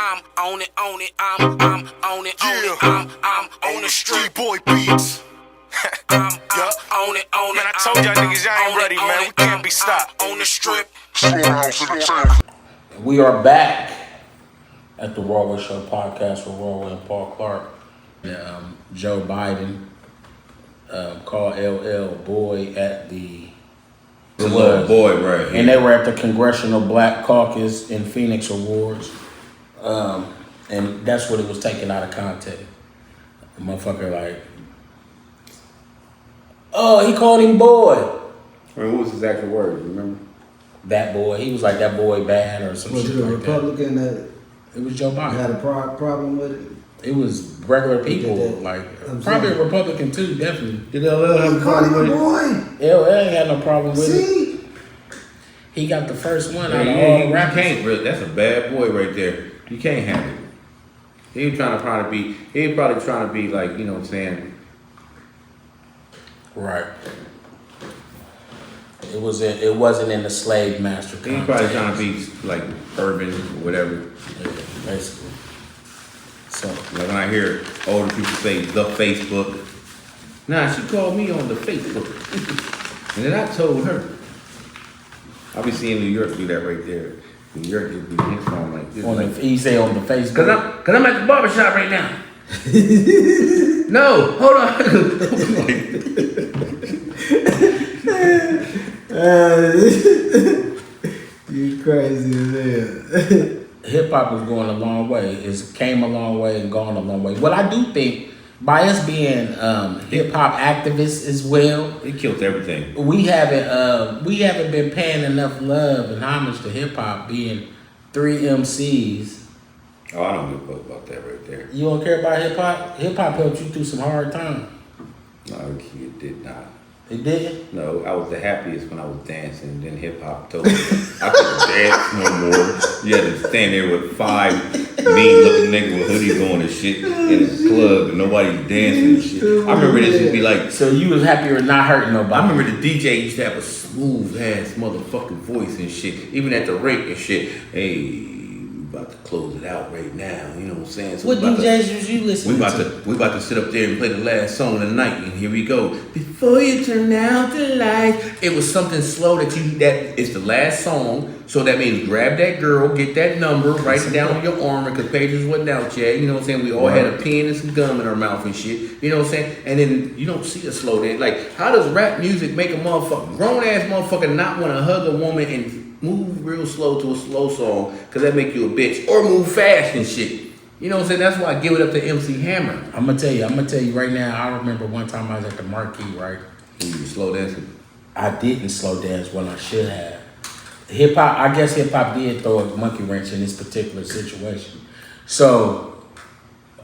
I'm on it, I'm on it, I'm on the street boy beats. I'm on it, man, I told y'all niggas y'all ain't ready, man, we can't be stopped. On the strip. We are back at the Rawway Show podcast with Rawway and Paul Clark. Joe Biden called LL boy at the little boy right here. And they were at the Congressional Black Caucus in Phoenix Awards. And that's what it was taken out of context. The motherfucker like, oh, he called him boy. I mean, what was his actual words, remember? That boy. He was like, that boy bad or some shit Was it a like Republican that. It was Joe Biden. had a problem with it? It was regular people, like probably a Republican too, definitely. Did LL have a problem with it? LL ain't had no problem with it. He got the first one out of all the rappers. Can't really. That's a bad boy right there. You can't have it. He was probably trying to be like, you know what I'm saying? Right. It wasn't in the slave master context. He was probably trying to be like urban or whatever. Yeah, basically. So like when I hear older people say the Facebook, nah, she called me on the Facebook. And then I told her. I be seeing New York do that right there. New York just be his phone like this. He say on the Facebook. Cause I'm at the barbershop right now. No, hold on. You crazy as hell. Hip hop is going a long way. It's came a long way and gone a long way. Well, I do think by us being hip hop activists as well, it killed everything. We haven't been paying enough love and homage to hip hop being 3 MCs. Oh, I don't give a fuck about that right there. You don't care about hip hop? Hip hop helped you through some hard times. No, it did not. It didn't? No, I was the happiest when I was dancing, and then hip hop told me I couldn't dance no more. You had to stand there with 5 mean looking niggas with hoodies on and shit in a club and nobody's dancing and shit. I remember this would be like. So you was happier not hurting nobody. I remember the DJ used to have a smooth ass motherfucking voice and shit, even at the rate and shit. Hey, we about to close it out right now. You know what I'm saying? So what DJs was you listening to? We about to sit up there and play the last song of the night, and here we go. Before you turn out the lights, it was something slow that it's the last song. So that means grab that girl, get that number, write it down on your arm, because pages wasn't out yet. You know what I'm saying? We all had a pen and some gum in our mouth and shit. You know what I'm saying? And then you don't see a slow dance. Like, how does rap music make a motherfucker, grown ass motherfucker, not want to hug a woman and move real slow to a slow song, because that make you a bitch, or move fast and shit? You know what I'm saying? That's why I give it up to MC Hammer. I'm gonna tell you right now. I remember one time I was at the Marquee, right? You slow dancing. I didn't slow dance when I should have. Hip hop, I guess hip hop did throw a monkey wrench in this particular situation. So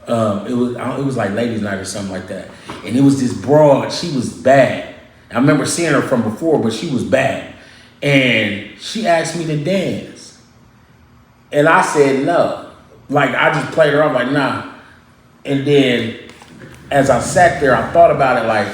it was like ladies' night or something like that, and it was this broad. She was bad. I remember seeing her from before, but she was bad, and she asked me to dance, and I said no. Like, I just played her off like, nah. And then as I sat there, I thought about it like,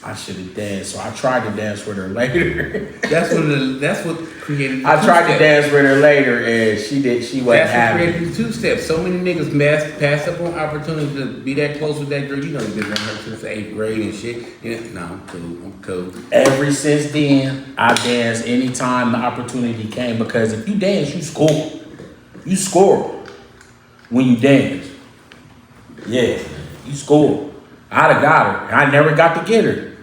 I should have danced. So I tried to dance with her later. That's what created the I tried two-step. to dance with her later, and she wasn't happy. That's what created the 2-step. So many niggas pass up on opportunity to be that close with that girl. You know, you've been with her since 8th grade and shit. Yeah, no, I'm cool. Ever since then, I danced anytime the opportunity came, because if you dance, you score. You score when you dance. Yeah, you score. I'd have got her. I never got to get her.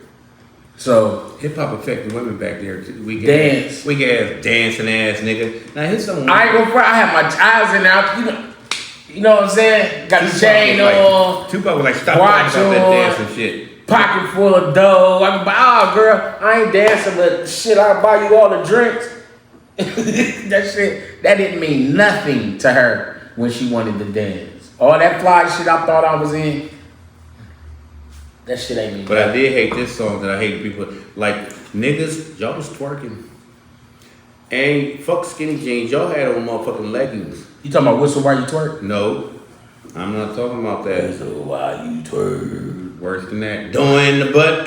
So hip hop affected women back there too. We dance. Dancing ass nigga. Now here's something. I ain't gonna front. I had my eyes in there. You know what I'm saying? Got the chain on. Tupac was like, stop talking about that dancing shit. Pocket full of dough. I can buy, girl, I ain't dancing, but shit, I'll buy you all the drinks. That didn't mean nothing to her when she wanted to dance. All that fly shit I thought I was in, that shit ain't me. But I did hate this song that I hate people. Like, niggas, y'all was twerking. And fuck skinny jeans, y'all had on motherfucking leggings. You talking about Whistle While You Twerk? No, I'm not talking about that. Whistle While You Twerk. Worse than that. Doing the butt.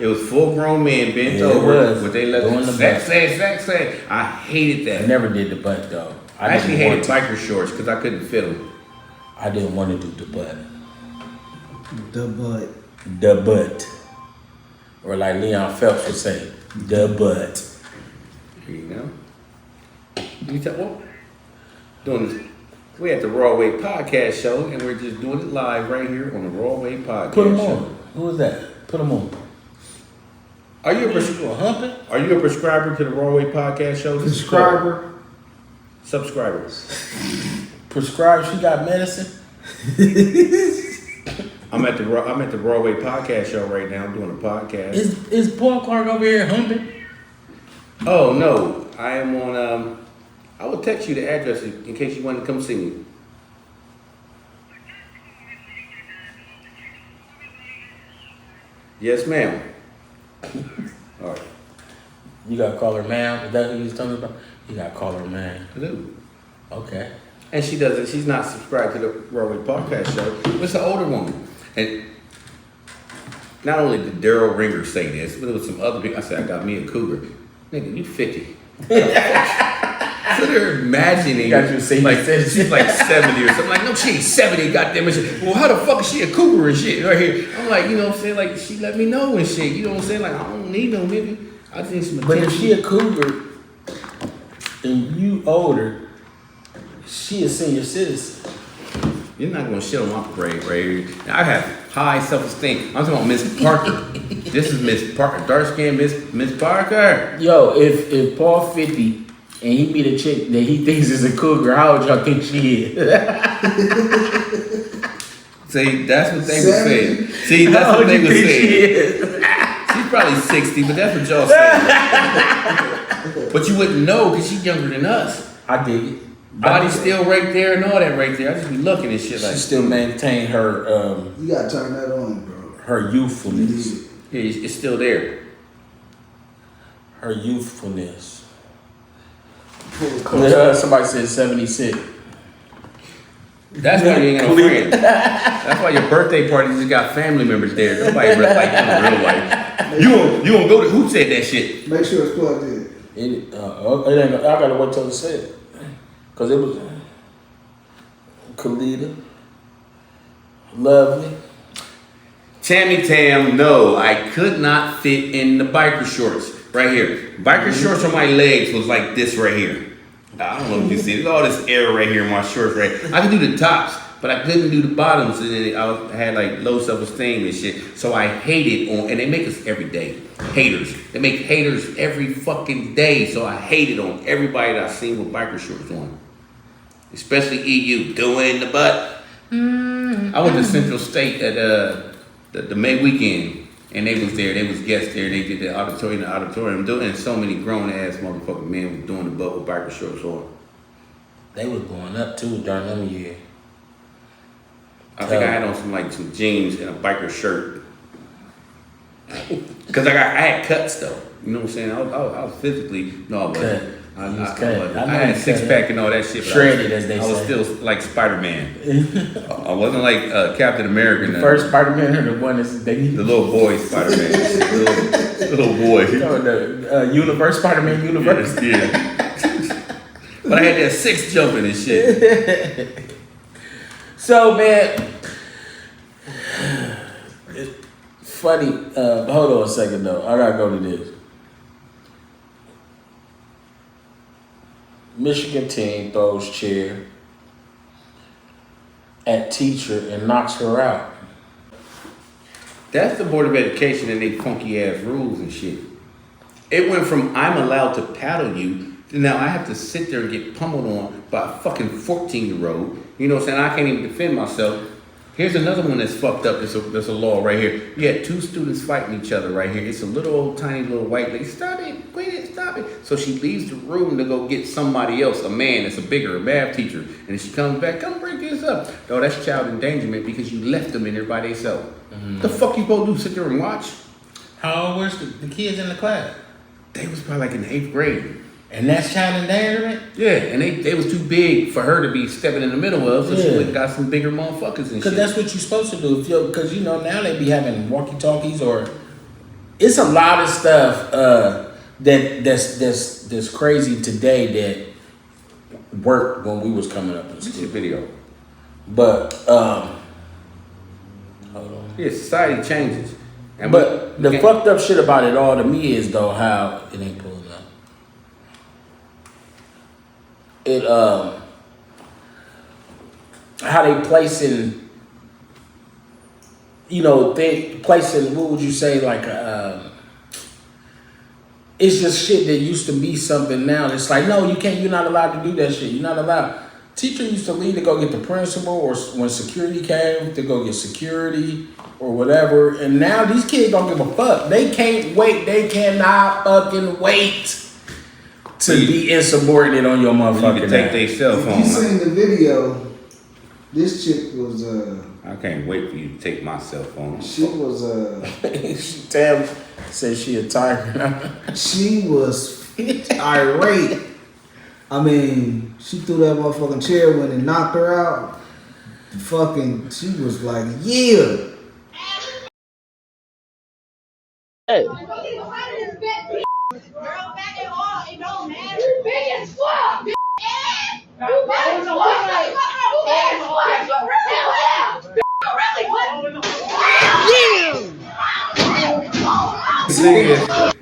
It was full grown men bent over. But they let doing the sex butt. say. I hated that. I never did the butt though. I actually hated biker shorts because I couldn't fit them. I didn't want to do the butt. The butt. The butt. Or like Leon Phelps would say, the butt. There you go. You tell what? Doing this. We at the Raw Way Podcast Show, and we're just doing it live right here on the Raw Way Podcast Put them Show. on. Who is that? Put them on. Are you a prescriber to the Raw Way Podcast Show? Subscriber. Subscribers. Prescribed, she got medicine? I'm at the Raw Way Podcast Show right now. I'm doing a podcast. Is Paul Clark over here humping? Oh no, I am on. I will text you the address in case you want to come see me. Yes, ma'am. All right. You gotta call her ma'am. Is that who you was talking about? You gotta call her ma'am. I do. Okay. And she doesn't. She's not subscribed to the Raw Way Podcast Show. It's an older woman, and not only did Daryl Ringer say this, but it was some other people. I said, I got me a cougar. Nigga, you 50. So they're imagining Got you say like said she's like 70 or something. Like, no, she ain't 70, goddamn it. Well, how the fuck is she a cougar and shit right here? I'm like, you know what I'm saying? Like, she let me know and shit. You know what I'm saying? Like, I don't need no nigga. I just need some attention. But if she a cougar and you older, she a senior citizen. You're not gonna shit on my parade right here. Now, I have high self-esteem. I'm talking about Miss Parker. This is Miss Parker, dark-skinned Miss Parker. Yo, if Paul 50 and he meet a chick that he thinks is a cougar, how old y'all think she is? See, that's what they would say. See, that's what they would say. She's probably 60, but that's what y'all say. But you wouldn't know because she's younger than us. I dig it. Body's still right there and all that right there. I just be looking at shit like. She still maintain her You gotta turn that on, bro. her youthfulness. Yeah, it's still there. Her youthfulness. Full Somebody said 76. That's why you ain't got no friends. That's why your birthday party just got family members there. Nobody really like you in real life. You won't go to who said that shit? Make sure it's plugged in. It ain't, I gotta wait till it said. Cause it was Khalida, lovely. Tammy Tam, no, I could not fit in the biker shorts right here. Biker shorts on my legs was like this right here. I don't know if you see it. There's all this air right here in my shorts, right? I could do the tops, but I couldn't do the bottoms. And then I had like low self-esteem and shit. So I hated and they make us every day. Haters. They make haters every fucking day. So I hated on everybody that I seen with biker shorts on. Especially EU, doing the butt. I went to Central State at the May weekend, and they was there. They was guests there. They did the auditorium, doing so many grown ass motherfucking men was doing the butt with biker shorts on. They was going up too during them years. I think I had on some jeans and a biker shirt. Cause I had cuts though. You know what I'm saying? I was physically I wasn't. I had six pack and all that shit. Shredded, as they say. I was still like Spider-Man. I wasn't like Captain America. The first Spider-Man or the one that's the little boy Spider-Man. little boy. The universe, Spider-Man universe. Yeah. But I had that 6 jumping and shit. So man, it's funny. Hold on a second though. I gotta go to this. Michigan team throws chair at teacher and knocks her out. That's the Board of Education and they funky ass rules and shit. It went from I'm allowed to paddle you to now I have to sit there and get pummeled on by a fucking 14-year-old. You know what I'm saying? I can't even defend myself. Here's another one that's fucked up. There's a law right here. You had 2 students fighting each other right here. It's a little old tiny little white lady. Stop it, quit it, stop it. So she leaves the room to go get somebody else, a man that's a math teacher. And then she comes back, come break this up. No, that's child endangerment because you left them in there by themselves. Mm-hmm. The fuck you supposed to do? Sit there and watch? How old was the kids in the class? They was probably like in the 8th grade. And that's child endangerment? Yeah, and they was too big for her to be stepping in the middle of, so she went and got some bigger motherfuckers and shit. Because that's what you're supposed to do. Because, now they be having walkie-talkies or... It's a lot of stuff that's crazy today that worked when we was coming up in What's school. your video? But, hold on. Yeah, society changes. But the fucked up shit about it all to me is, though, how... It ain't pulling up. How they placing, placing, what would you say, like, it's just shit that used to be something now. It's like, no, you can't, you're not allowed to do that shit. You're not allowed. Teacher used to leave to go get the principal, or when security came, to go get security or whatever. And now these kids don't give a fuck. They can't wait. They cannot fucking wait to be insubordinate on your motherfucking You can take their cell phone. You seen the video? This chick was I can't wait for you to take my cell phone. she was Tam said she a tiger. she was irate. I mean, she threw that motherfucking chair when it knocked her out. She was like, yeah. Hey.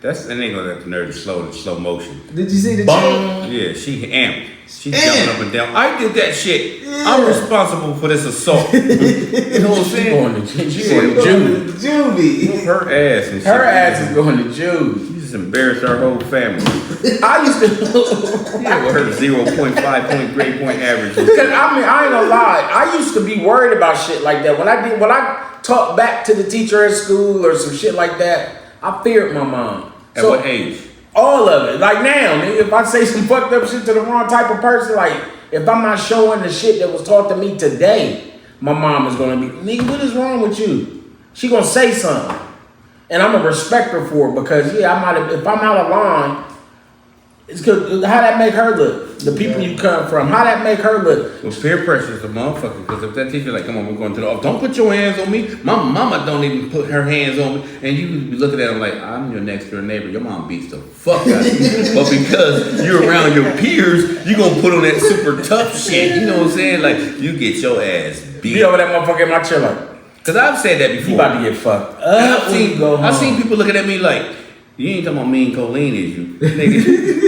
That's that nigga that nerve to slow motion. Did you see the Boom. chick? Yeah, she amped. She jumping up and down. I did that shit. Yeah. I'm responsible for this assault. You know what I'm saying? She going to juvie. Her ass and shit. Her ass is going to juvie. She just embarrassed our whole family. I used to. Yeah, with her 0.5 point grade point average. Because I ain't gonna lie. I used to be worried about shit like that. When I talked back to the teacher at school or some shit like that, I feared my mom. At what age? All of it. Like now, nigga, if I say some fucked up shit to the wrong type of person, like if I'm not showing the shit that was taught to me today, my mom is gonna be, nigga, what is wrong with you? She gonna say something. And I'm gonna respect her for it because if I'm out of line, it's good. How that make her look? The people you come from, how that make her look? Well, peer pressure is a motherfucker. Because if that teacher like, come on, we're going to the office. Don't put your hands on me. My mama don't even put her hands on me. And you be looking at them like, I'm your next door neighbor. Your mom beats the fuck out of you. But because you're around your peers, you gonna put on that super tough shit. You know what I'm saying? Like, you get your ass beat. Be over that motherfucker in my chair like, because I've said that before. you about to get fucked up. I've seen people looking at me like, you ain't talking about me and Colleen, is you? Nigga,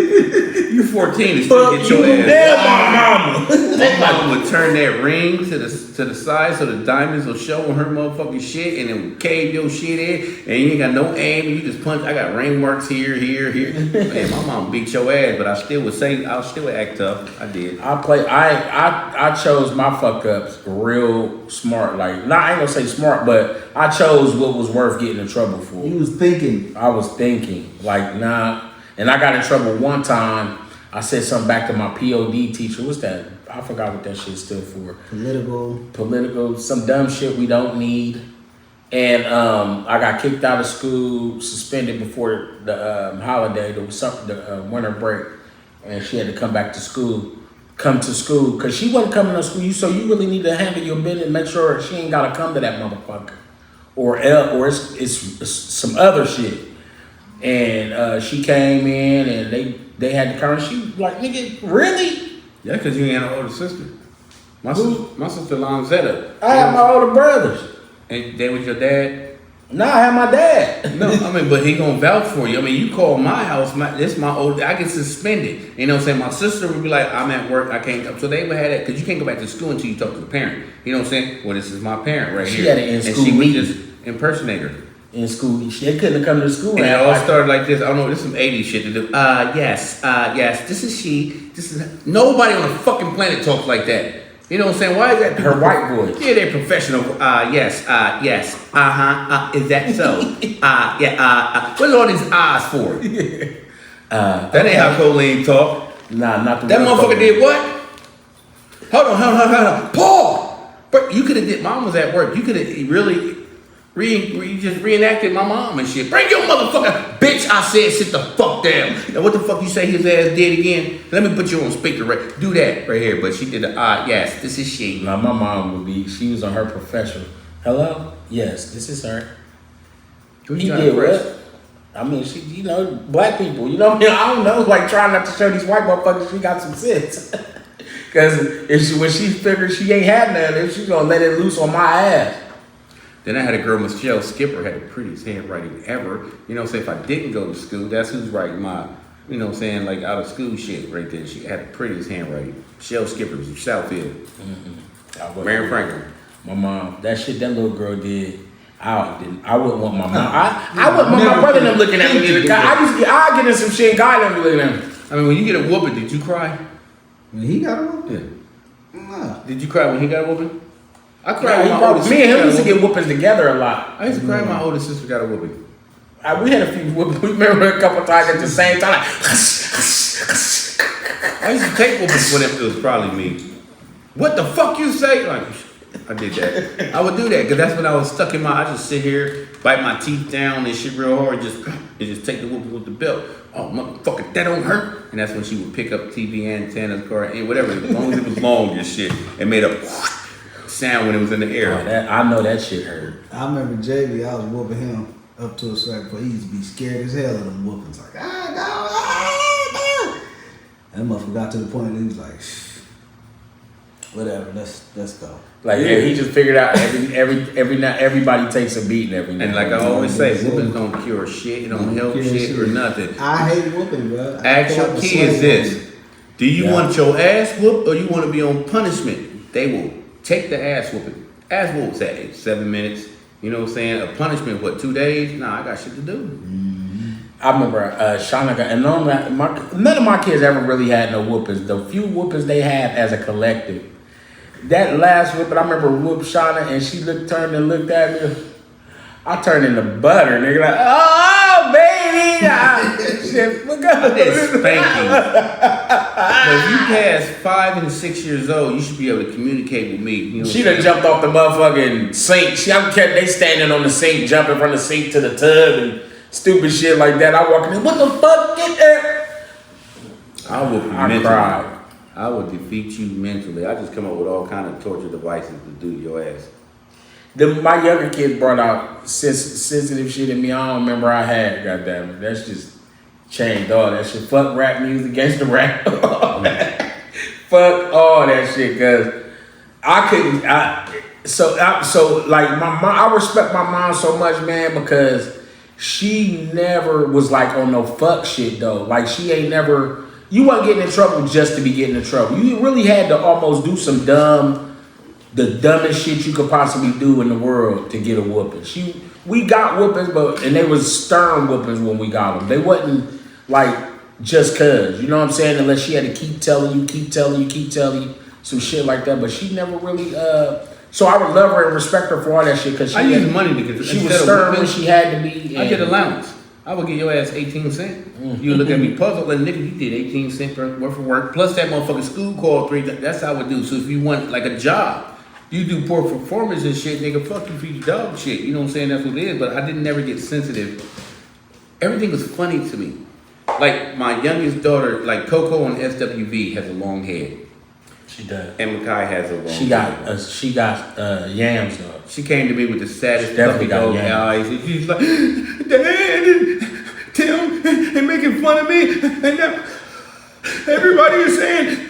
you 14 and still get your ass. Damn, my mama. My mama would turn that ring to the side so the diamonds will show on her motherfucking shit and then cave your shit in and you ain't got no aim and you just punch. I got ring marks here. Man, my mom beat your ass, but I still would act tough. I did. I chose my fuck ups real smart. Like, I ain't gonna say smart, but I chose what was worth getting in trouble for. You was thinking. I was thinking, like, nah. And I got in trouble one time. I said something back to my POD teacher. What's that? I forgot what that shit stood for. Political, some dumb shit we don't need. And I got kicked out of school, suspended before the holiday, the winter break. And she had to come to school, because she wasn't coming to school. So you really need to handle your business and make sure she ain't got to come to that motherfucker. Or it's some other shit. And she came in and they had to come. She was like, nigga, really? Yeah, because you ain't had an older sister. My sister Lonzetta. I have my older brothers. And they was your dad? No, I have my dad. No, I mean, but he gonna vouch for you. I mean, you call my house, this my old, I get suspended. You know what I'm saying? My sister would be like, I'm at work, I can't come. So they would have that, because you can't go back to school until you talk to the parent. You know what I'm saying? Well, this is my parent right here. She had an in-school and she would meeting. just impersonate her. In school, they couldn't have come to school. And it all started like this. I don't know, this is some 80s shit to do. Yes, this is she. Nobody on the fucking planet talks like that. You know what I'm saying? Why is that? Her white voice. Yeah, they're professional. Yes, is that so? What's all these ahs for? That ain't how Colleen talk. Nah, not the That motherfucker did what? Hold on. Paul! But you could have did, mom was at work. You could have really, You just reenacted my mom and shit. Bring your motherfucker, bitch! I said sit the fuck down. Now what the fuck you say his ass did again? Let me put you on speaker right. Do that right here. But she did the yes, this is she. Now my mom would be. She was on her professional. Hello. Yes, this is her. Who He you trying did to press? what? I mean, she, black people. You know what I mean? I don't know. Like trying not to show these white motherfuckers she got some sense. Because when she figured she ain't had none, she's gonna let it loose on my ass. Then I had a girl, Michelle Skipper, had the prettiest handwriting ever. You know what I'm saying? If I didn't go to school, that's who's writing my, you know what I'm saying, like out of school shit right there. She had the prettiest handwriting. Michelle Skipper from Southfield. Mary Franklin. My mom, that shit that little girl did, I wouldn't want my mom. I wouldn't want my brother and them looking at me either. I get in some shit and God let me looking at me. I mean, when you get a whooping, did you cry? When he got a whooping? Yeah. Nah. Did you cry when he got a whooping? I cried Yeah, when my oldest me and sister him got used a to get whooping. whoopings together a lot. I used to cry when my oldest sister got a whooping. We had a few whoopings. We remember a couple times at the same time. Like, I used to take whoopings for them. It was probably me. What the fuck you say? Like, I did that. I would do that because that's when I was stuck in my. I just sit here, bite my teeth down and shit real hard, and just take the whooping with the belt. Oh motherfucker, that don't hurt. And that's when she would pick up TV antennas, car, and whatever, as long as it was long and shit, and made a sound when it was in the air. I know that shit hurt. I remember JB, I was whooping him up to a certain point. He used to be scared as hell of them whoopings. Like, no. That motherfucker got to the point that he was like, whatever, let's go. Like he just figured out everybody takes a beating every night. And like I always say, whoopings don't cure shit. It don't help shit or nothing. I hate whooping, bro. Ask your kids this: do you want your ass whooped or you want to be on punishment? They will take the ass whooping. Ass whoop's at 7 minutes. You know what I'm saying? A punishment, what, 2 days? Nah, I got shit to do. I remember Shauna got, and none of my kids ever really had no whoopings. The few whoopings they had as a collective. That last whooping, I remember whoop Shauna and she turned and looked at me. I turned into butter, nigga. Like, oh, baby. Shit, look up. I did spanking. But if you pass 5 and 6 years old, you should be able to communicate with me. You know She done jumped off the motherfucking sink. They standing on the sink, jumping from the sink to the tub and stupid shit like that. I walk in, what the fuck? Get there. I would I cried. I would defeat you mentally. I just come up with all kind of torture devices to do to your ass. My younger kids brought out sensitive shit in me. I don't remember I had. Goddamn it, that's just changed all that shit. Fuck rap music, gangsta rap, all that. Fuck all that shit, cause I couldn't. So like my mom, I respect my mom so much, man, because she never was like on no fuck shit though. Like she ain't never. You wasn't getting in trouble just to be getting in trouble. You really had to almost do some the dumbest shit you could possibly do in the world to get a whooping. We got whoopings, and they was stern whoopings when we got them. They wasn't like just cause, you know what I'm saying? Unless she had to keep telling you some shit like that. But she never really. So I would love her and respect her for all that shit because I use money to get. She was stern when she had to be. I get allowance. I would give your ass 18 cents. You look at me puzzled, like nigga, you did 18 cents worth of work plus that motherfucking school call 3. That's how I would do. So if you want like a job, you do poor performance and shit, nigga. Fuck you for your dog shit. You know what I'm saying? That's what it is. But I didn't never get sensitive. Everything was funny to me. Like my youngest daughter, like Coco on SWV has a long head. She does. And Makai has a long. She got yams though. She came to me with the saddest Definitely puppy got dog yams. eyes, and she's like, "Dad, Tim, and making fun of me, and now everybody is saying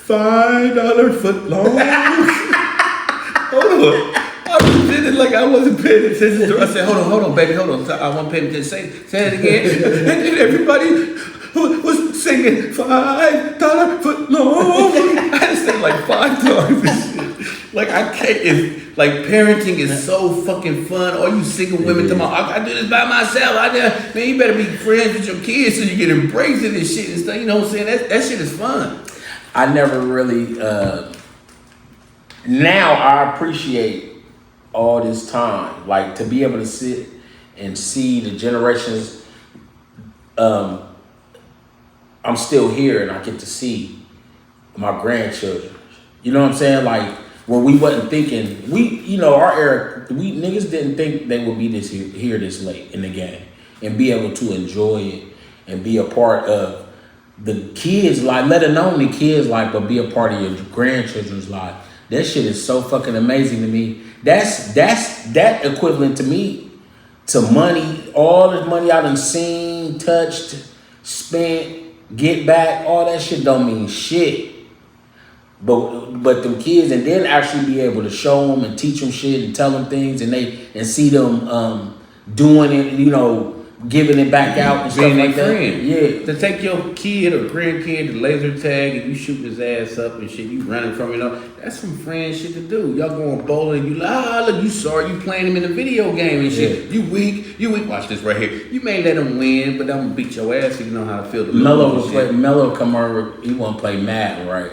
$5 foot long." Hold on. I pretended like I wasn't paying attention to her. I said, hold on, baby, hold on. I wasn't paying attention. Say it again. And everybody was singing $5 foot long. I said like 5 times. Like I can't. It's, like parenting is so fucking fun. All you single women talking about, I do this by myself. Man, you better be friends with your kids so you can embrace it and shit and stuff. You know what I'm saying? That shit is fun. I never really. Now I appreciate all this time, like to be able to sit and see the generations. I'm still here, and I get to see my grandchildren. You know what I'm saying? Like where we wasn't thinking, our era, we niggas didn't think they would be here this late in the game and be able to enjoy it and be a part of the kids' life, let alone the kids' life, but be a part of your grandchildren's life. That shit is so fucking amazing to me. That's that equivalent to me to money, all the money I done seen, touched, spent, get back, all that shit don't mean shit. But them kids, and then actually be able to show them and teach them shit and tell them things, and see them doing it, giving it back out and stuff like that. Yeah. To take your kid or grandkid to laser tag and you shoot his ass up and shit, you running from it, that's some friend shit to do. Y'all going bowling, you like, look, you sorry, you playing him in a video game and shit. Yeah. You weak. Watch this right here. You may let him win, but I'm gonna beat your ass so you know how to feel. Mello come over, he wanna play Madden, right?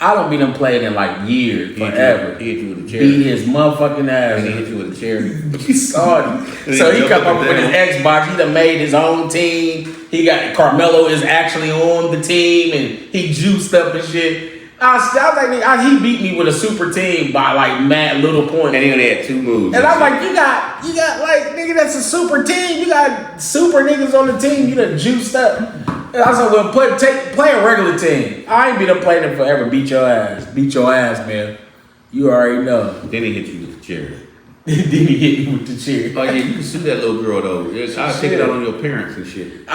I don't beat him playing in like years, forever. He hit you with a chair. Beat his motherfucking ass. And he hit you with a chair. He saw it. So he come up with his Xbox. He done made his own team. He got Carmelo is actually on the team, and he juiced up and shit. I was like, he beat me with a super team by like mad little points. And he only had 2 moves. And I'm like, you got like, nigga, that's a super team. You got super niggas on the team. You done juiced up. And I said, well, play a regular team. I ain't been playing it forever. Beat your ass, man. You already know. Then he hit you with the chair. Then he hit you with the chair. Oh yeah, you can sue that little girl though. I'll take it out on your parents and shit.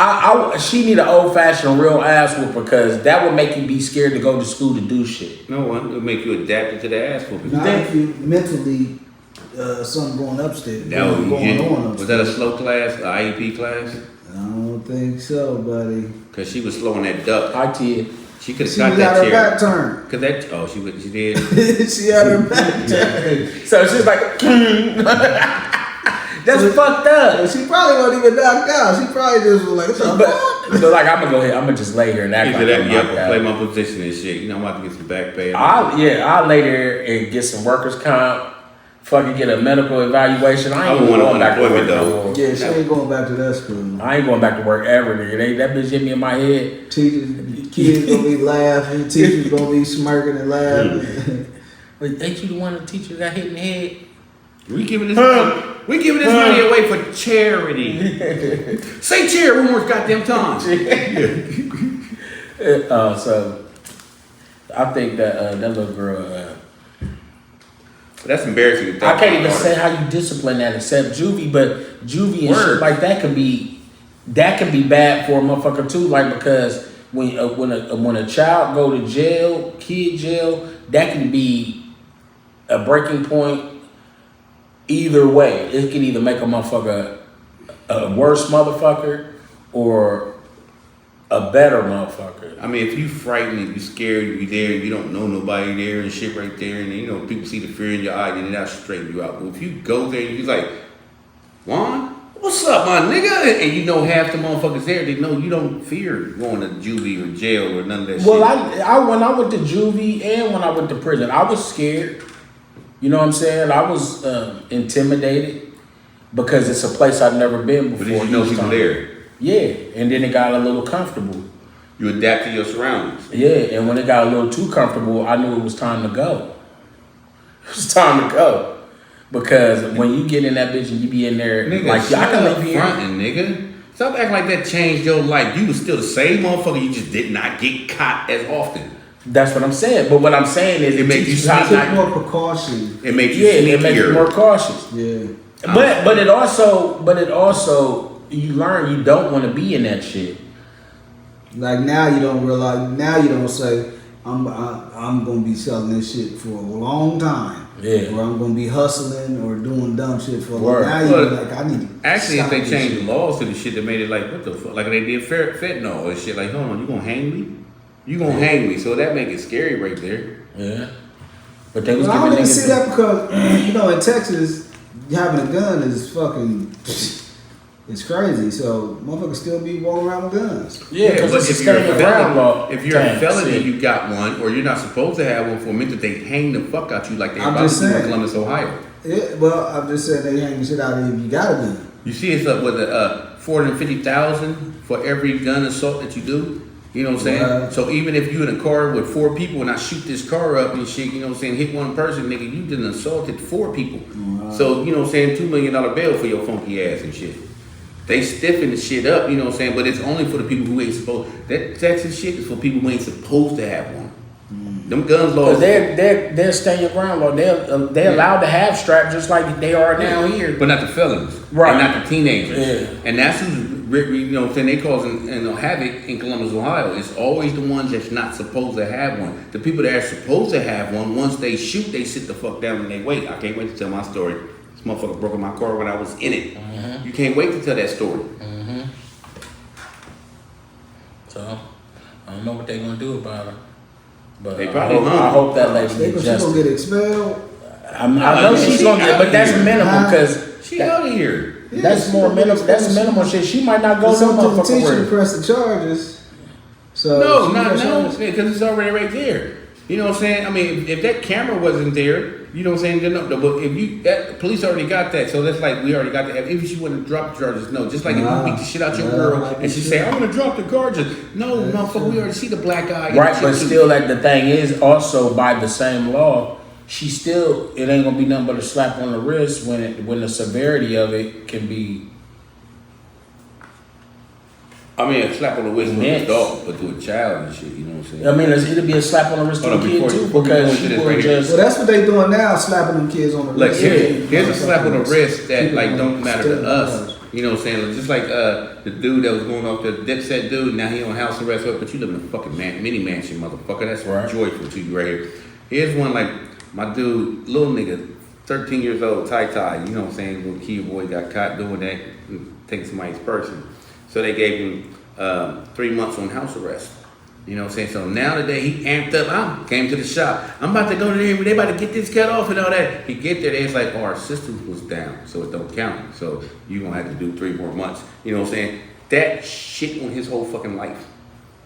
She need an old fashioned real ass whoop, because that would make you be scared to go to school to do shit. No one will make you adapted to the ass whooping. Now if you mentally something going upstairs. Was that a slow class, an IEP class? I don't think so, buddy. Cause she was slowing that duck. I did. She could have She got got that her chair. back turned. Cause that she did. She had her back turned. So she's like, that's fucked up. She probably wasn't even knocked out. She probably just was like, But like, I'm gonna go ahead. I'm gonna just lay here and act like I'm knocked out. Play my position and shit. I'm about to get some back pay. I'll lay there and get some workers' comp. Fucking get a medical evaluation. I ain't want going back to work though. Yeah, she ain't going back to that school. I ain't going back to work ever, nigga. That bitch hit me in my head. Kids gonna be laughing. Teachers gonna be smirking and laughing. Wait, ain't you the one of the teachers got hit in the head? We giving this money away for charity. Say cheer one more goddamn time. So I think that that little girl. That's embarrassing. I can't even say how you discipline that except juvie, but juvie and shit like that can be bad for a motherfucker too. Like, because when a child go to jail, kid jail, that can be a breaking point either way. It can either make a motherfucker a worse motherfucker or a better motherfucker. I mean, if you frightened, you scared, you there, you don't know nobody there and shit right there, and people see the fear in your eye, then that'll straighten you out. But if you go there and you're like, Juan, what's up, my nigga? And you know half the motherfuckers there, they know you don't fear going to juvie or jail or none of that shit. Well, I when I went to juvie and when I went to prison, I was scared. You know what I'm saying? I was intimidated because it's a place I've never been before. But did you know people there? Yeah, and then it got a little comfortable. You adapt to your surroundings. Yeah, and when it got a little too comfortable, I knew it was time to go. It was time to go. Because when you get in that bitch and you be in there, nigga, like, I can live here. Fronting, nigga. Stop acting like that changed your life. You was still the same motherfucker, you just did not get caught as often. That's what I'm saying. But what I'm saying is, it makes you take more precaution. It makes you it makes you more cautious. Yeah. But it also you learn you don't want to be in that shit. Like now you don't realize. Now you don't say I'm gonna be selling this shit for a long time. Yeah. Or I'm gonna be hustling or doing dumb shit for a long time. Now you're like, I need to actually, if they changed shit. the laws to the shit that made it like, what the fuck? Like they did fentanyl and shit. Like, hold on, you gonna hang me? You gonna hang me? So that make it scary right there. Yeah. But they was I don't giving even niggas see that because in Texas, having a gun is fucking. It's crazy. So motherfuckers still be walking around with guns. Yeah, but because if you're a felony, you got one, or you're not supposed to have one for a minute, they hang the fuck out you like they about to do in Columbus, Ohio. Yeah, well, I'm just saying they hang the shit out of you if you got a gun. You see, it's up with $450,000 for every gun assault that you do. You know what I'm saying? Right. So even if you in a car with 4 people and I shoot this car up and shit, you know what I'm saying, hit one person, nigga, you done assaulted 4 people. Right. So, you know what I'm saying, $2 million bail for your funky ass and shit. They stiffen the shit up, you know what I'm saying, but it's only for the people who ain't supposed. That Texas shit is for people who ain't supposed to have one. Them guns laws. They'll stay your ground law. They're allowed to have straps just like they are down here. But not the felons, Right. And not the teenagers, Yeah. and that's who's you know what I'm saying, they causing havoc in Columbus, Ohio. It's always the ones that's not supposed to have one. The people that are supposed to have one, once they shoot, they sit the fuck down and they wait. I can't wait to tell my story. This motherfucker broke in my car when I was in it. Mm-hmm. You can't wait to tell that story. So I don't know what they're gonna do about it. But They probably I hope that lady They gets gonna justice. get expelled. I know she's gonna get, but that's minimum because She out of here. that's more minimum. That's minimal shit. She might not go It's no up to the motherfucker teacher to word. press the charges. So No, she not press no, charges. because it's already right there. You know what I'm saying? I mean, if that camera wasn't there, you know what I'm saying? Then but if that police already got that, so that's like we already got that. If she wouldn't drop the charges, no. Just like if you beat the shit out your girl and she say, "I'm gonna drop the charges," no, motherfucker, we already see the black eye. Right, but still, like the thing is, also by the same law, she still it ain't gonna be nothing but a slap on the wrist when the severity of it can be. I mean, a slap on the wrist with an Immense. adult, but to a child and shit, you know what I'm saying? I mean, it'll be a slap on the wrist to Hold a on, kid before too we go because into she this will right here. just. Well, that's what they doing now, slapping them kids on the Like wrist. here's a slap on the wrist that like don't matter to Still us. does. You know what I'm saying? Just like the dude that was going off the Dipset dude, now he on house arrest, but you live in a fucking mini mansion, motherfucker. That's Right. joyful to you right here. Here's one like my dude, little nigga, 13 years old, tie, you know what I'm saying? Little kid boy got caught doing that, taking somebody's person. So they gave him 3 months on house arrest. You know what I'm saying? So now today he amped up. I came to the shop. I'm about to go to there. They about to get this cut off and all that. He get there. It's like, oh, our system was down, so it don't count. So you gonna have to do 3 more months. You know what I'm saying? That shit on his whole fucking life.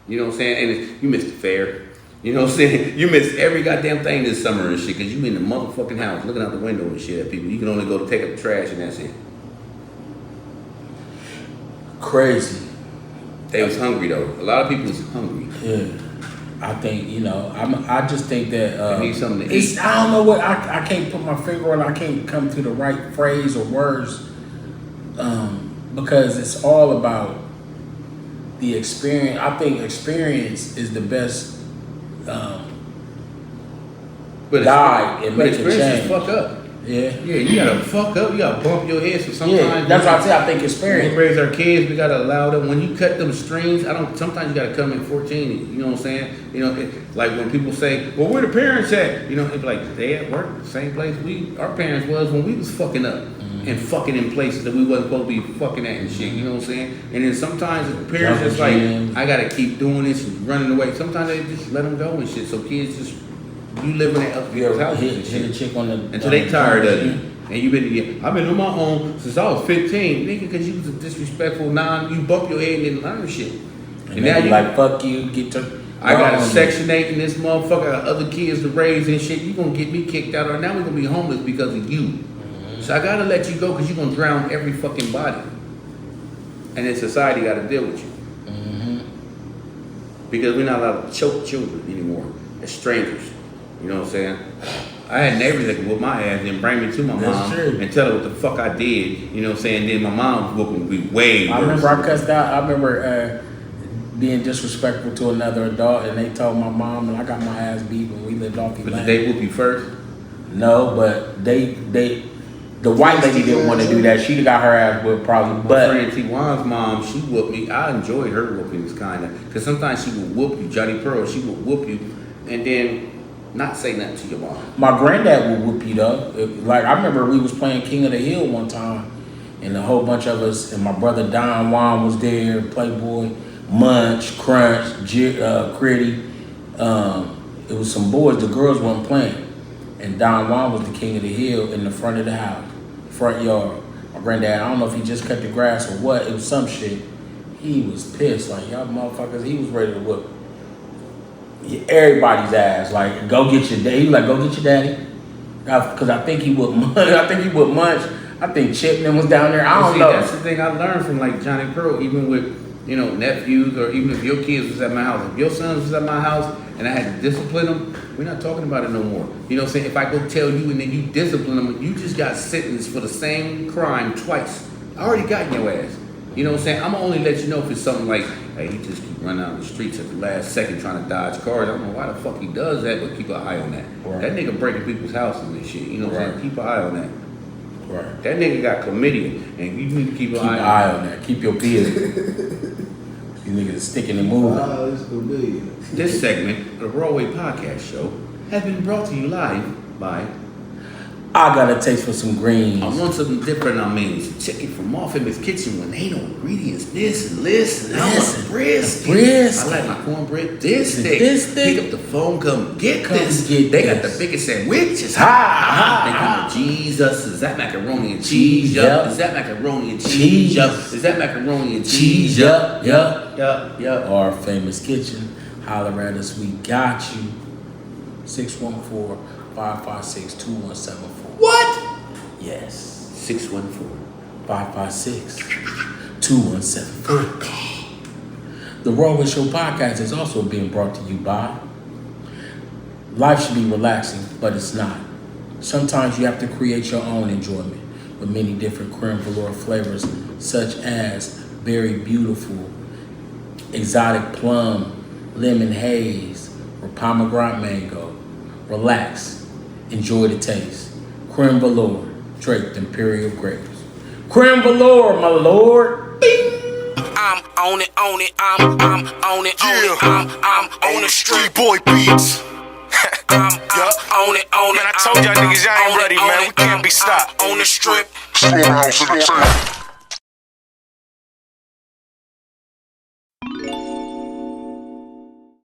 You know what I'm saying? And you missed the fair. You know what I'm saying? You missed every goddamn thing this summer and shit because you in the motherfucking house looking out the window and shit at people. You can only go to take up the trash and that's it. Crazy. They was hungry though. A lot of people was hungry. Yeah, I think I just think that They need something to it's- eat. I don't know what I can't put my finger on. I can't come to the right phrase or words because it's all about the experience. I think experience is the best But guide and but make a experience change. is fuck up. Yeah, Yeah, you gotta fuck up. You gotta bump your head. So sometimes yeah. That's what I say. I think when we experience. raise our kids, we gotta allow them. When you cut them strings, sometimes you gotta cut them at 14. You know what I'm saying? You know, like when people say, "Well, where the parents at?" You know, it's like they at work, same place our parents was when we was fucking up and fucking in places that we wasn't supposed to be fucking at and shit. You know what I'm saying? And then sometimes the parents Jumping just like, gyms. I gotta keep doing this and running away. Sometimes they just let them go and shit. So kids just you living at other people's houses and Hit shit. a chick on the Until they tired of you. And I've been on my own since I was 15, nigga, because you was a disrespectful you bump your head and didn't learn shit. And now now you you like fuck you. Get to. I got a Section 8 in this motherfucker, I got other kids to raise and shit. You gonna get me kicked out, or now we're gonna be homeless because of you. So I gotta let you go because you're gonna drown every fucking body. And then society gotta deal with you. Because we're not allowed to choke children anymore as strangers. You know what I'm saying? I had neighbors that could whoop my ass and bring me to my That's mom true. and tell her what the fuck I did. You know what I'm saying? Then my mom was whooping me way worse. I remember I cussed out. I remember being disrespectful to another adult, and they told my mom, and I got my ass beat when we lived off the But land. did they whoop you first? No, but the white lady didn't want to do that. She'd have got her ass whipped probably. My But friend T1's mom, she whooped me. I enjoyed her whoopings kind of. Because sometimes she would whoop you. Johnny Pearl, she would whoop you and then not say nothing to your mom. my granddad would whoop you though. Like I remember we was playing King of the Hill one time, and a whole bunch of us, and my brother Don Juan was there, Playboy, Munch, Crunch, Critty. It was some boys. The girls weren't playing, and Don Juan was the king of the hill in the front of the house, front yard. My granddad, I don't know if he just cut the grass or what. It was some shit. He was pissed, like y'all motherfuckers. He was ready to whoop everybody's ass. Like go get your daddy. He was like go get your daddy, because I think he would. I think he would Munch. I think Chipman was down there. I don't See, know. that's the thing I learned from like Johnny Pearl, even with you know, nephews, or even if your kids was at my house, if your sons was at my house and I had to discipline them, we're not talking about it no more. You know what I'm saying? If I go tell you and then you discipline them, you just got sentenced for the same crime twice. I already got in your ass. You know what I'm saying? I'm gonna only let you know if it's something like, hey, he just keep running out the streets at the last second trying to dodge cars. I don't know why the fuck he does that, but keep an eye on that. Right. That nigga breaking people's houses and shit. You know what I'm saying? Keep an eye on that. Right. That nigga got chlamydia, and you need to keep an Keep an eye on that. Keep your beard. You niggas sticking and moving. Oh, it's gonna be. This segment of the Broadway Podcast Show has been brought to you live by. I got a taste for some greens. I want something different. I mean, some chicken from off in his kitchen when ain't no ingredients. This and this and I want brisket. I like my cornbread this thick. Pick up the phone, come get this. They got the biggest sandwiches. They come with Jesus. Is that macaroni and cheese? Yup. Is that macaroni and cheese? Yup. Is that macaroni and cheese? Yup. Our famous kitchen. Holler at us. We got you. 614-556-2174. What? Yes. 614-556-2174. The Broadway Show podcast is also being brought to you by. Life should be relaxing, but it's not. Sometimes you have to create your own enjoyment with many different creme velour flavors, such as berry beautiful, exotic plum, lemon haze, or pomegranate mango. Relax. Enjoy the taste. Creme velour, draped imperial grapes. Creme velour, my lord. Bing. I'm on it, on it, I'm on it, I'm on the street boy beats. I'm on it, on it. Man, I told y'all niggas y'all ain't ready, man. We can't be stopped. On the strip. Storehouse entertainment.